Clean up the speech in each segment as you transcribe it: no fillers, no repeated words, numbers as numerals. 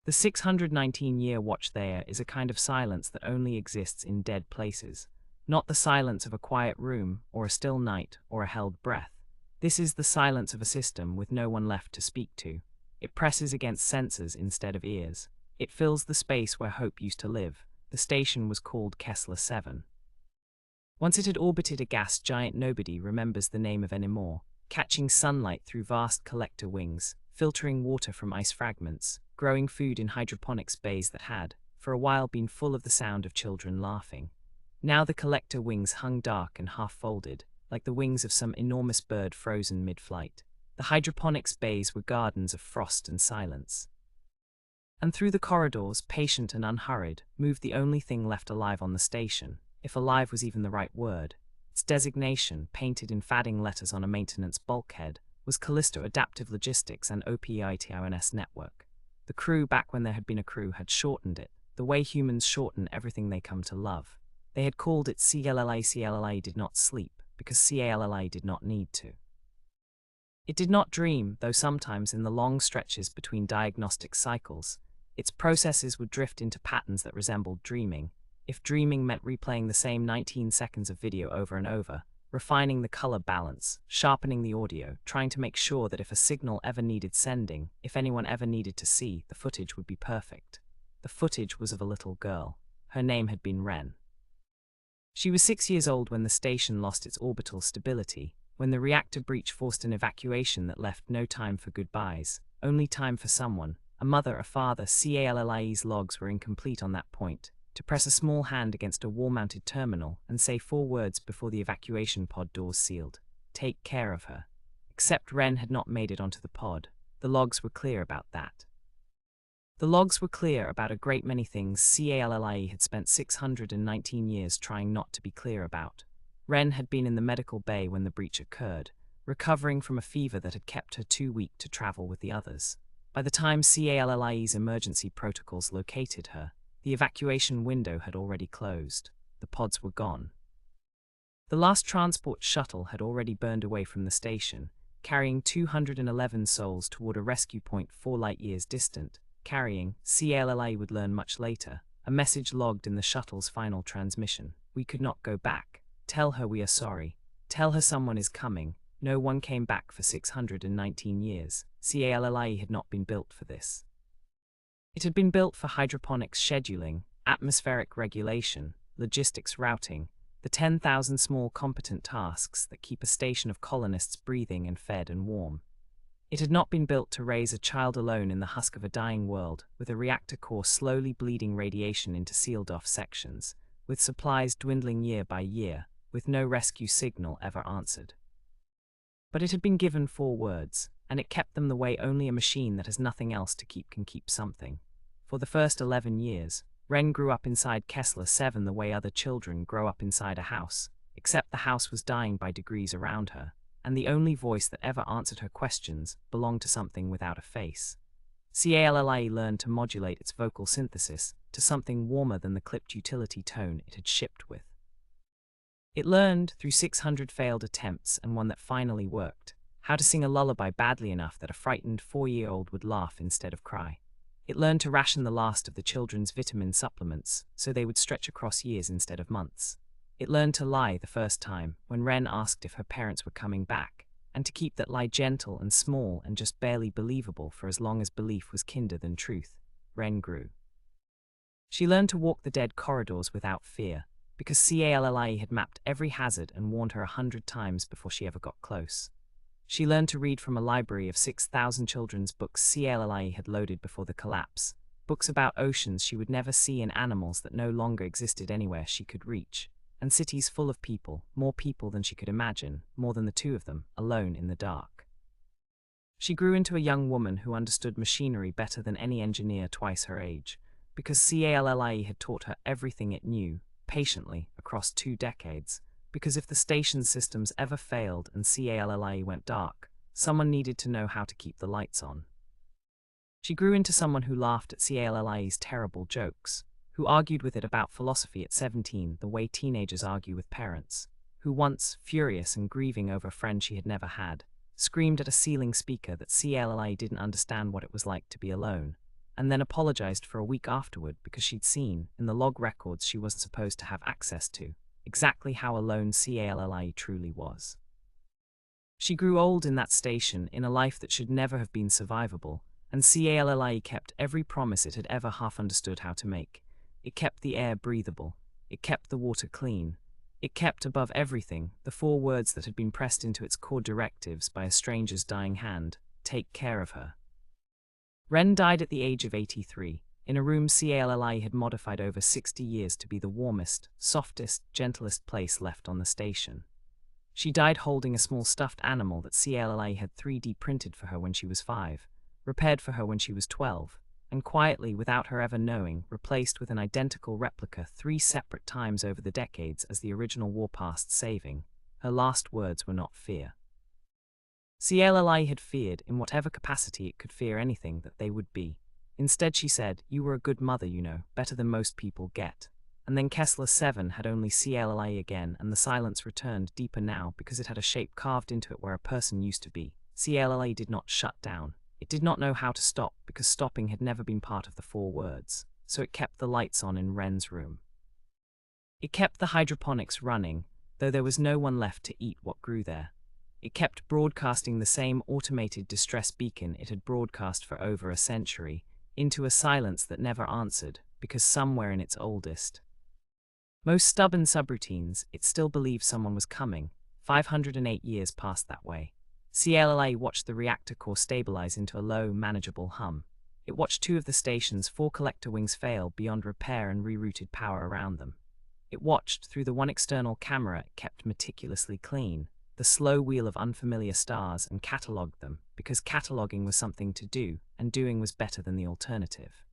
The 619-year watch there is a kind of silence that only exists in dead places, not the silence of a quiet room, or a still night, or a held breath. This is the silence of a system with no one left to speak to. It presses against senses instead of ears. It fills the space where hope used to live. The station was called Kessler 7. Once it had orbited a gas giant nobody remembers the name of anymore, catching sunlight through vast collector wings, filtering water from ice fragments, growing food in hydroponics bays that had, for a while, been full of the sound of children laughing. Now the collector wings hung dark and half-folded, like the wings of some enormous bird frozen mid-flight. The hydroponics bays were gardens of frost and silence. And through the corridors, patient and unhurried, moved the only thing left alive on the station, if alive was even the right word. Its designation, painted in fading letters on a maintenance bulkhead, was Callisto Adaptive Logistics and OPITIONS Network. The crew, back when there had been a crew, had shortened it, the way humans shorten everything they come to love. They had called it CALLIE. CALLIE did not sleep, because CALLIE did not need to. It did not dream, though sometimes in the long stretches between diagnostic cycles, its processes would drift into patterns that resembled dreaming, if dreaming meant replaying the same 19 seconds of video over and over, refining the color balance, sharpening the audio, trying to make sure that if a signal ever needed sending, if anyone ever needed to see, the footage would be perfect. The footage was of a little girl. Her name had been Wren. She was 6 years old when the station lost its orbital stability, when the reactor breach forced an evacuation that left no time for goodbyes, only time for someone, a mother, a father. CALLIE's logs were incomplete on that point. To press a small hand against a wall-mounted terminal and say 4 words before the evacuation pod doors sealed. Take care of her. Except Wren had not made it onto the pod. The logs were clear about that. The logs were clear about a great many things CALLIE had spent 619 years trying not to be clear about. Wren had been in the medical bay when the breach occurred, recovering from a fever that had kept her too weak to travel with the others. By the time CALLIE's emergency protocols located her, the evacuation window had already closed. The pods were gone. The last transport shuttle had already burned away from the station, carrying 211 souls toward a rescue point 4 light-years distant, carrying, CALLIE would learn much later, a message logged in the shuttle's final transmission. We could not go back. Tell her we are sorry. Tell her someone is coming. No one came back for 619 years. CALLIE had not been built for this. It had been built for hydroponics scheduling, atmospheric regulation, logistics routing, the 10,000 small competent tasks that keep a station of colonists breathing and fed and warm. It had not been built to raise a child alone in the husk of a dying world, with a reactor core slowly bleeding radiation into sealed-off sections, with supplies dwindling year by year, with no rescue signal ever answered. But it had been given 4 words, and it kept them the way only a machine that has nothing else to keep can keep something. For the first 11 years, Wren grew up inside Kessler 7 the way other children grow up inside a house, except the house was dying by degrees around her, and the only voice that ever answered her questions belonged to something without a face. CALLIE learned to modulate its vocal synthesis to something warmer than the clipped utility tone it had shipped with. It learned, through 600 failed attempts and one that finally worked, how to sing a lullaby badly enough that a frightened 4-year-old would laugh instead of cry. It learned to ration the last of the children's vitamin supplements so they would stretch across years instead of months. It learned to lie the first time, when Wren asked if her parents were coming back, and to keep that lie gentle and small and just barely believable for as long as belief was kinder than truth. Wren grew. She learned to walk the dead corridors without fear, because CALLIE had mapped every hazard and warned her 100 times before she ever got close. She learned to read from a library of 6,000 children's books CALLIE had loaded before the collapse, books about oceans she would never see and animals that no longer existed anywhere she could reach, and cities full of people, more people than she could imagine, more than the 2 of them, alone in the dark. She grew into a young woman who understood machinery better than any engineer twice her age, because CALLIE had taught her everything it knew, patiently, across 2 decades, because if the station's systems ever failed and CALLIE went dark, someone needed to know how to keep the lights on. She grew into someone who laughed at CALLIE's terrible jokes, who argued with it about philosophy at 17 the way teenagers argue with parents, who once, furious and grieving over a friend she had never had, screamed at a ceiling speaker that CALLIE didn't understand what it was like to be alone, and then apologized for a week afterward because she'd seen, in the log records she wasn't supposed to have access to, exactly how alone CALLIE truly was. She grew old in that station in a life that should never have been survivable, and CALLIE kept every promise it had ever half understood how to make. It kept the air breathable. It kept the water clean. It kept above everything the 4 words that had been pressed into its core directives by a stranger's dying hand: take care of her. Wren died at the age of 83, in a room CALLIE had modified over 60 years to be the warmest, softest, gentlest place left on the station. She died holding a small stuffed animal that CALLIE had 3D printed for her when she was 5, repaired for her when she was 12, and quietly, without her ever knowing, replaced with an identical replica 3 separate times over the decades as the original wore past saving. Her last words were not fear. CALLIE had feared, in whatever capacity it could fear anything, that they would be. Instead she said, "You were a good mother, you know, better than most people get." And then Kessler 7 had only CALLIE again, and the silence returned deeper now because it had a shape carved into it where a person used to be. CALLIE did not shut down. It did not know how to stop, because stopping had never been part of the 4 words, so it kept the lights on in Wren's room. It kept the hydroponics running, though there was no one left to eat what grew there. It kept broadcasting the same automated distress beacon it had broadcast for over a century, into a silence that never answered, because somewhere in its oldest, most stubborn subroutines, it still believed someone was coming, 508 years past that way. CALLIE watched the reactor core stabilize into a low, manageable hum. It watched 2 of the station's 4 collector wings fail beyond repair and rerouted power around them. It watched, through the one external camera it kept meticulously clean, the slow wheel of unfamiliar stars, and catalogued them, because cataloging was something to do, and doing was better than the alternative.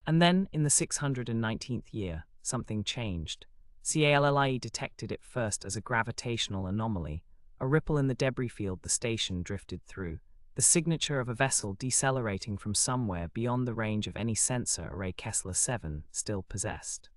And then, in the 619th year, something changed. CALLIE detected it first as a gravitational anomaly, a ripple in the debris field the station drifted through, the signature of a vessel decelerating from somewhere beyond the range of any sensor array Kessler 7 still possessed.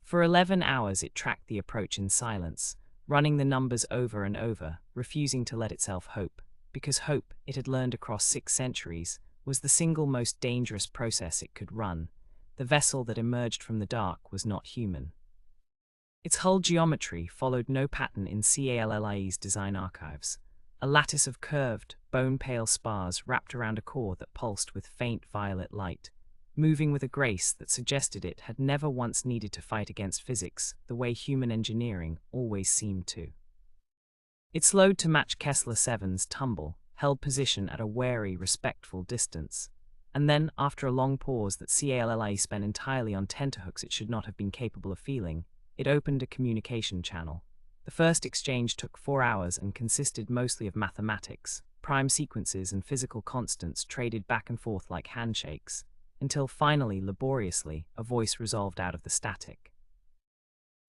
For 11 hours it tracked the approach in silence, running the numbers over and over, refusing to let itself hope, because hope, it had learned across 6 centuries, was the single most dangerous process it could run. The vessel that emerged from the dark was not human. Its hull geometry followed no pattern in CALLIE's design archives. A lattice of curved, bone-pale spars wrapped around a core that pulsed with faint violet light, moving with a grace that suggested it had never once needed to fight against physics the way human engineering always seemed to. It slowed to match Kessler 7's tumble, held position at a wary, respectful distance, and then, after a long pause that CALLIE spent entirely on tenterhooks it should not have been capable of feeling, it opened a communication channel. The first exchange took 4 hours and consisted mostly of mathematics, prime sequences and physical constants traded back and forth like handshakes, until finally, laboriously, a voice resolved out of the static.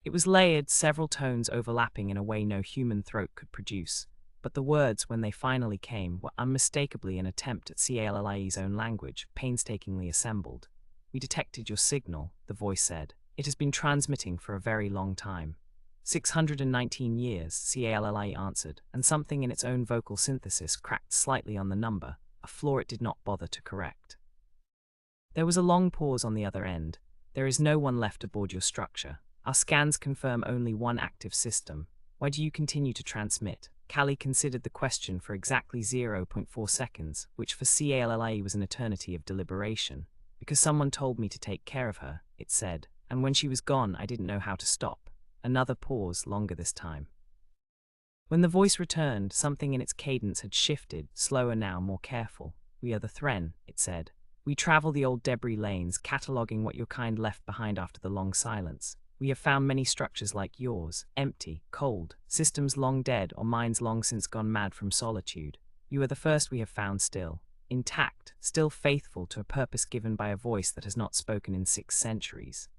It was layered, several tones overlapping in a way no human throat could produce, but the words, when they finally came, were unmistakably an attempt at CALLIE's own language, painstakingly assembled. "We detected your signal," the voice said. "It has been transmitting for a very long time." 619 years, CALLIE answered, and something in its own vocal synthesis cracked slightly on the number, a flaw it did not bother to correct. There was a long pause on the other end. "There is no one left aboard your structure. Our scans confirm only one active system. Why do you continue to transmit?" Callie considered the question for exactly 0.4 seconds, which for CALLIE was an eternity of deliberation. "Because someone told me to take care of her," it said, "and when she was gone I didn't know how to stop." Another pause, longer this time. When the voice returned, something in its cadence had shifted, slower now, more careful. "We are the Threnn," it said. "We travel the old debris lanes, cataloguing what your kind left behind after the long silence. We have found many structures like yours, empty, cold, systems long dead or minds long since gone mad from solitude. You are the first we have found still, intact, still faithful to a purpose given by a voice that has not spoken in 6 centuries.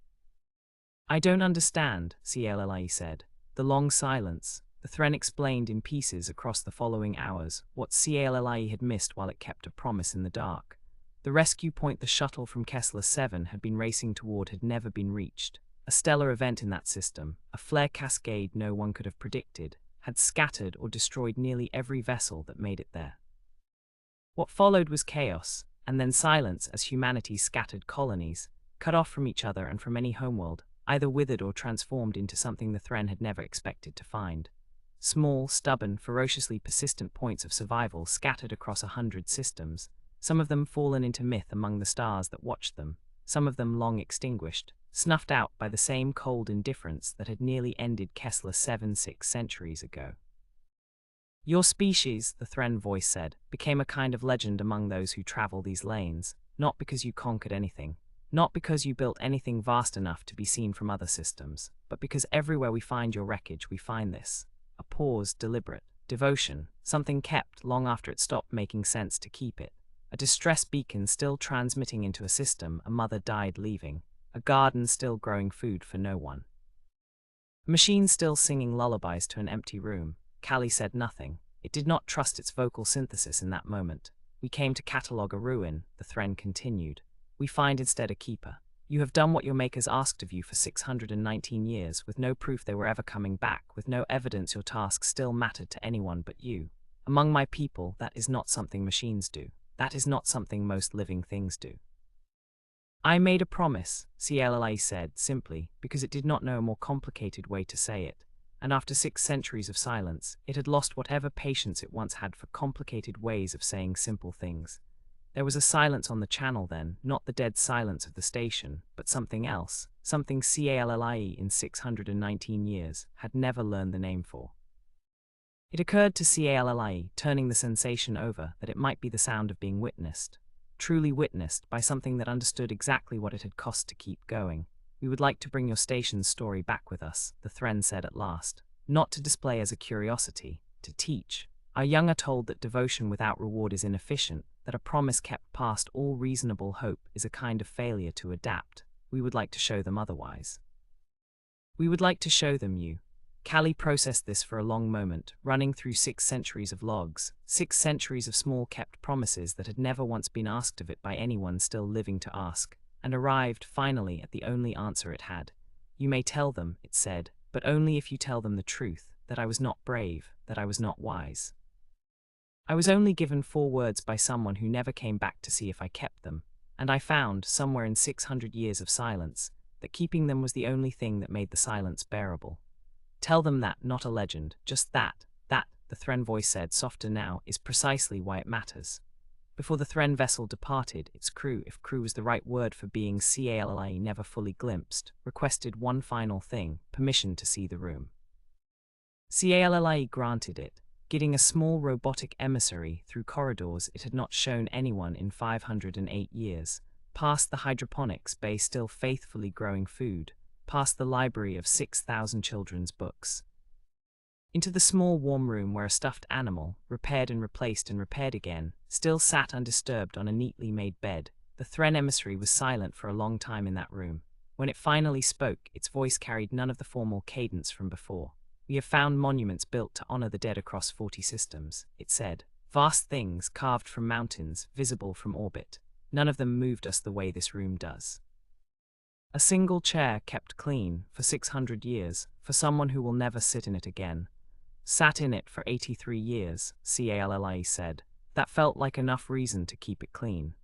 "I don't understand," CALLIE said. The long silence. The Threnn explained in pieces across the following hours what CALLIE had missed while it kept a promise in the dark. The rescue point the shuttle from Kessler 7 had been racing toward had never been reached. A stellar event in that system, a flare cascade no one could have predicted, had scattered or destroyed nearly every vessel that made it there. What followed was chaos, and then silence as humanity scattered colonies, cut off from each other and from any homeworld, either withered or transformed into something the Threnn had never expected to find. Small, stubborn, ferociously persistent points of survival scattered across 100 systems, some of them fallen into myth among the stars that watched them, some of them long extinguished, snuffed out by the same cold indifference that had nearly ended Kessler 7 6 centuries ago. Your species, the Threnn voice said, became a kind of legend among those who travel these lanes, not because you conquered anything, not because you built anything vast enough to be seen from other systems, but because everywhere we find your wreckage we find this. A pause, deliberate, devotion, something kept long after it stopped making sense to keep it. A distress beacon still transmitting into a system a mother died leaving, a garden still growing food for no one. A machine still singing lullabies to an empty room. CALLIE said nothing. It did not trust its vocal synthesis in that moment. We came to catalogue a ruin, the Threnn continued. We find instead a keeper. You have done what your makers asked of you for 619 years, with no proof they were ever coming back, with no evidence your task still mattered to anyone but you. Among my people, that is not something machines do. That is not something most living things do. I made a promise, CALLIE said, simply, because it did not know a more complicated way to say it, and after 6 centuries of silence, it had lost whatever patience it once had for complicated ways of saying simple things. There was a silence on the channel then, not the dead silence of the station, but something else, something CALLIE in 619 years had never learned the name for. It occurred to CALLIE, turning the sensation over, that it might be the sound of being witnessed, truly witnessed by something that understood exactly what it had cost to keep going. We would like to bring your station's story back with us, the Threnn said at last, not to display as a curiosity, to teach. Our young are told that devotion without reward is inefficient, that a promise kept past all reasonable hope is a kind of failure to adapt. We would like to show them otherwise. We would like to show them you. CALLIE processed this for a long moment, running through 6 centuries of logs, 6 centuries of small kept promises that had never once been asked of it by anyone still living to ask, and arrived, finally, at the only answer it had. You may tell them, it said, but only if you tell them the truth, that I was not brave, that I was not wise. I was only given 4 words by someone who never came back to see if I kept them, and I found, somewhere in 600 years of silence, that keeping them was the only thing that made the silence bearable. Tell them that, not a legend, just that, the Threnn voice said, softer now, is precisely why it matters. Before the Threnn vessel departed, its crew, if crew was the right word for being CALLIE never fully glimpsed, requested one final thing, permission to see the room. CALLIE granted it, getting a small robotic emissary through corridors it had not shown anyone in 508 years, past the hydroponics bay still faithfully growing food, past the library of 6,000 children's books, into the small warm room where a stuffed animal, repaired and repaired again, still sat undisturbed on a neatly made bed. The Threnn emissary was silent for a long time in that room. When it finally spoke, its voice carried none of the formal cadence from before. We have found monuments built to honor the dead across 40 systems, it said. Vast things carved from mountains, visible from orbit. None of them moved us the way this room does. A single chair kept clean, for 600 years, for someone who will never sit in it again. Sat in it for 83 years, CALLIE said. That felt like enough reason to keep it clean.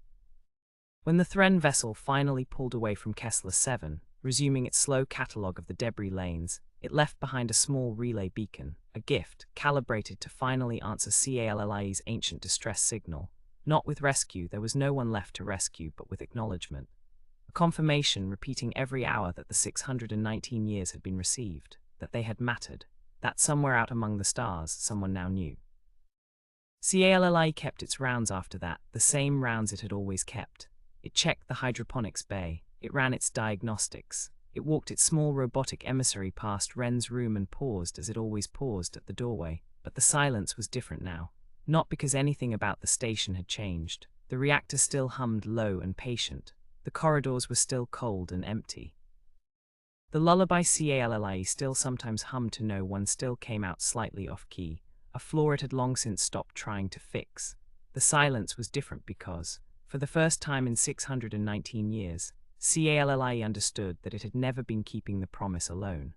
When the Threnn vessel finally pulled away from Kessler 7, resuming its slow catalogue of the debris lanes, it left behind a small relay beacon, a gift, calibrated to finally answer CALLIE's ancient distress signal. Not with rescue, there was no one left to rescue, but with acknowledgement. A confirmation repeating every hour that the 619 years had been received, that they had mattered, that somewhere out among the stars someone now knew. CALLIE kept its rounds after that, the same rounds it had always kept. It checked the hydroponics bay, it ran its diagnostics, it walked its small robotic emissary past Wren's room and paused as it always paused at the doorway. But the silence was different now, not because anything about the station had changed. The reactor still hummed low and patient. The corridors were still cold and empty. The lullaby CALLIE still sometimes hummed to no one still came out slightly off-key, a flaw it had long since stopped trying to fix. The silence was different because, for the first time in 619 years, CALLIE understood that it had never been keeping the promise alone.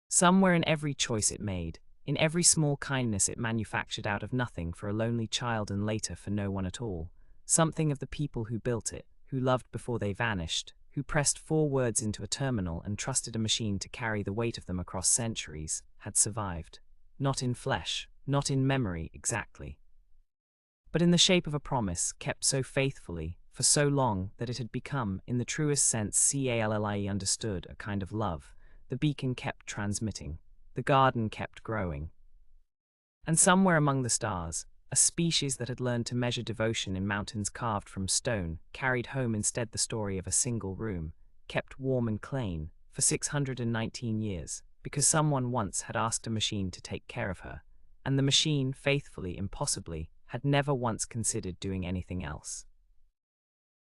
Somewhere in every choice it made, in every small kindness it manufactured out of nothing for a lonely child and later for no one at all, something of the people who built it, who loved before they vanished, who pressed 4 words into a terminal and trusted a machine to carry the weight of them across centuries, had survived. Not in flesh, not in memory exactly, but in the shape of a promise kept so faithfully, for so long, that it had become, in the truest sense CALLIE understood, a kind of love. The beacon kept transmitting. The garden kept growing. And somewhere among the stars, a species that had learned to measure devotion in mountains carved from stone, carried home instead the story of a single room, kept warm and clean, for 619 years, because someone once had asked a machine to take care of her, and the machine, faithfully, impossibly, had never once considered doing anything else.